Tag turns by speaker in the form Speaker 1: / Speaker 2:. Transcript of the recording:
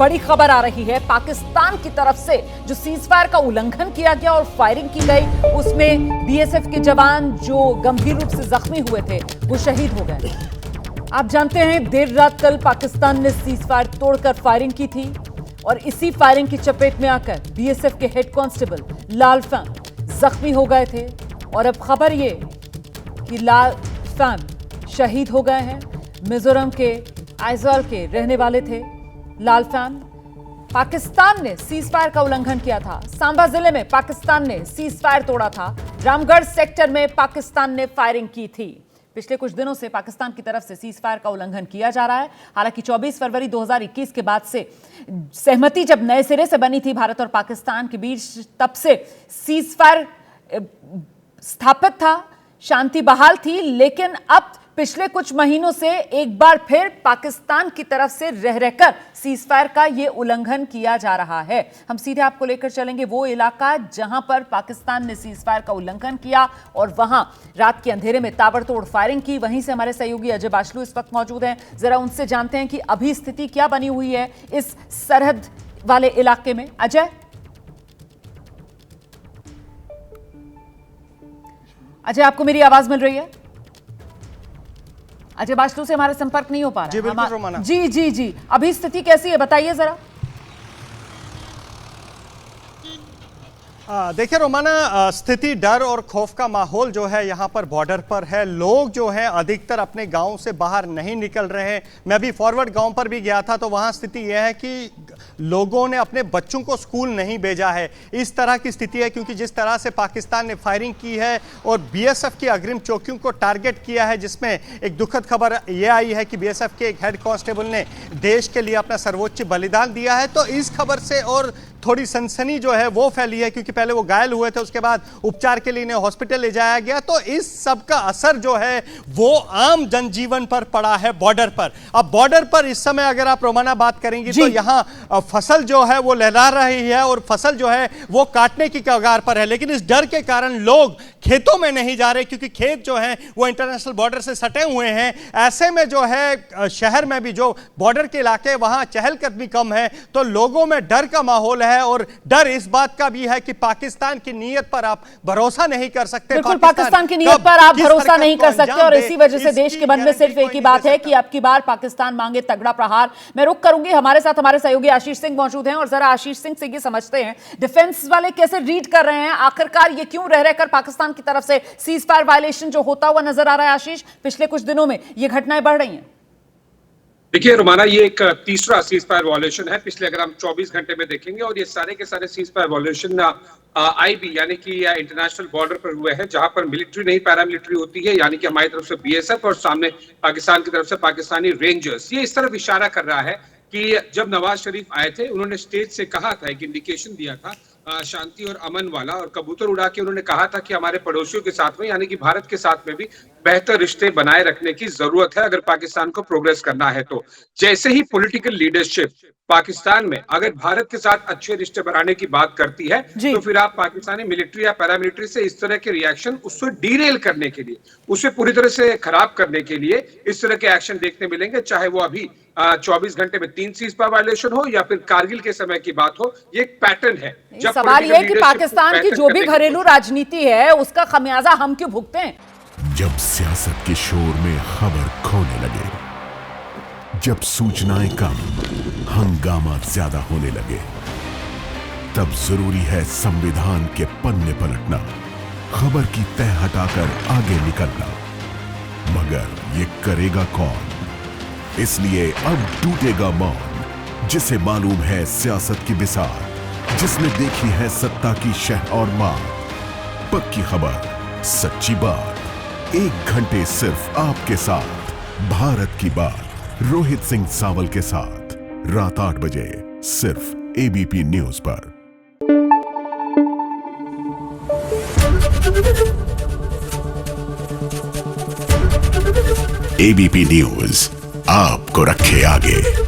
Speaker 1: बड़ी खबर आ रही है। पाकिस्तान की तरफ से जो सीज फायर का उल्लंघन किया गया और फायरिंग की गई, उसमें बीएसएफ के जवान जो गंभीर रूप से जख्मी हुए थे वो शहीद हो गए। आप जानते हैं देर रात कल पाकिस्तान ने सीज फायर तोड़कर फायरिंग की थी और इसी फायरिंग की चपेट में आकर बीएसएफ के हेड कांस्टेबल लाल फैम जख्मी हो गए थे। और अब खबर ये कि लाल फैम शहीद हो गए हैं। मिजोरम के आइजॉल के रहने वाले थे लाल फैम। पाकिस्तान ने सीज फायर का उल्लंघन किया था। सांबा जिले में पाकिस्तान ने सीज फायर तोड़ा था। रामगढ़ सेक्टर में पाकिस्तान ने फायरिंग की थी। पिछले कुछ दिनों से पाकिस्तान की तरफ से सीज फायर का उल्लंघन किया जा रहा है। हालांकि 24 फरवरी 2021 के बाद से सहमति जब नए सिरे से बनी थी भारत और पाकिस्तान के बीच, तब से सीज फायर स्थापित था, शांति बहाल थी। लेकिन अब पिछले कुछ महीनों से एक बार फिर पाकिस्तान की तरफ से रह रहकर सीज फायर का यह उल्लंघन किया जा रहा है। हम सीधे आपको लेकर चलेंगे वो इलाका जहां पर पाकिस्तान ने सीज फायर का उल्लंघन किया और वहां रात के अंधेरे में ताबड़तोड़ फायरिंग की। वहीं से हमारे सहयोगी अजय बाशलू इस वक्त मौजूद हैं। जरा उनसे जानते हैं कि अभी स्थिति क्या बनी हुई है इस सरहद वाले इलाके में। अजय आपको मेरी आवाज मिल रही है? अजय बाशलू से हमारा संपर्क नहीं हो पा रहा।
Speaker 2: जी बिल्कुल रोमाना।
Speaker 1: जी अभी स्थिति कैसी है बताइए जरा।
Speaker 2: देखिए रोमाना, स्थिति डर और खौफ का माहौल जो है यहाँ पर बॉर्डर पर है। लोग जो हैं अधिकतर अपने गांव से बाहर नहीं निकल रहे हैं। मैं भी फॉरवर्ड गांव पर भी गया था तो वहाँ स्थिति यह है कि लोगों ने अपने बच्चों को स्कूल नहीं भेजा है। इस तरह की स्थिति है क्योंकि जिस तरह से पाकिस्तान ने फायरिंग की है और बीएसएफ की अग्रिम चौकियों को टारगेट किया है, जिसमें एक दुखद खबर यह आई है कि बीएसएफ के एक हेड कांस्टेबल ने देश के लिए अपना सर्वोच्च बलिदान दिया है। तो इस खबर से और थोड़ी सनसनी जो है वो फैली है क्योंकि पहले वो घायल हुए थे, उसके बाद उपचार के लिए इन्हें हॉस्पिटल ले जाया गया। तो इस सब का असर जो है वो आम जनजीवन पर पड़ा है बॉर्डर पर। अब बॉर्डर पर इस समय अगर आप रोमाना बात करेंगे तो यहाँ फसल जो है वो लहरा रही है और फसल जो है वो काटने की कगार पर है। लेकिन इस डर के कारण लोग खेतों में नहीं जा रहे क्योंकि खेत जो है वो इंटरनेशनल बॉर्डर से सटे हुए हैं। ऐसे में जो है शहर में भी जो बॉर्डर के इलाके वहां चहलकदमी कम है, तो लोगों में डर का माहौल है। और डर इस बात का भी है कि पाकिस्तान की नीयत पर आप भरोसा नहीं कर सकते।
Speaker 1: बिल्कुल, पाकिस्तान की नीयत पर आप भरोसा नहीं कर सकते और इसी वजह से देश के मन में सिर्फ एक ही बात है कि अब की बार पाकिस्तान मांगे तगड़ा प्रहार। मैं रुक करूंगी, हमारे साथ हमारे सहयोगी आशीष सिंह मौजूद हैं और जरा आशीष सिंह से ये समझते हैं डिफेंस वाले कैसे रीड कर रहे हैं, आखिरकार ये क्यों रह रहकर पाकिस्तान की तरफ से सीज फायर वायलेशन जो होता हुआ नजर आ रहा है। आशीष, पिछले कुछ दिनों में ये घटनाएं बढ़ रही हैं।
Speaker 3: देखिए रोमाना, ये एक तीसरा सीज फायर वॉल्यूशन है पिछले अगर हम 24 घंटे में देखेंगे और ये सारे के सारे सीज फायर वॉल्यूशन आईबी यानी कि इंटरनेशनल बॉर्डर पर हुए हैं, जहां पर मिलिट्री नहीं पैरामिलिट्री होती है, यानी कि हमारी तरफ से बीएसएफ और सामने पाकिस्तान की तरफ से पाकिस्तानी रेंजर्स। ये इस तरफ इशारा कर रहा है कि जब नवाज शरीफ आए थे उन्होंने स्टेज से कहा था, एक इंडिकेशन दिया था शांति और अमन वाला, और कबूतर उड़ा के उन्होंने कहा था कि हमारे पड़ोसियों के साथ में यानी कि भारत के साथ में भी बेहतर रिश्ते बनाए रखने की जरूरत है अगर पाकिस्तान को प्रोग्रेस करना है। तो जैसे ही पॉलिटिकल लीडरशिप पाकिस्तान में अगर भारत के साथ अच्छे रिश्ते बनाने की बात करती है तो फिर आप पाकिस्तानी मिलिट्री या पैरामिलिट्री से इस तरह के रिएक्शन, उससे डीरेल करने के लिए, उसे पूरी तरह से खराब करने के लिए इस तरह के एक्शन देखने मिलेंगे, चाहे वो अभी 24 घंटे में 3 सीज फायर वायलेशन हो या फिर कारगिल के समय की बात हो। ये एक पैटर्न है।
Speaker 1: सवाल ये है कि पाकिस्तान की जो भी घरेलू राजनीति है उसका खमियाजा हम क्यों भुगते हैं?
Speaker 4: जब सियासत के शोर में खबर खोने लगे, जब सूचनाएं कम हंगामा ज्यादा होने लगे, तब जरूरी है संविधान के पन्ने पलटना, खबर की तह हटाकर आगे निकलना। मगर ये करेगा कौन? इसलिए अब टूटेगा मौन, जिसे मालूम है सियासत की बिसात, जिसने देखी है सत्ता की शह और मार। पक्की खबर, सच्ची बात, 1 घंटे सिर्फ आपके साथ। भारत की बात रोहित सिंह सावल के साथ, रात 8 बजे सिर्फ एबीपी न्यूज पर। एबीपी न्यूज आपको रखे आगे।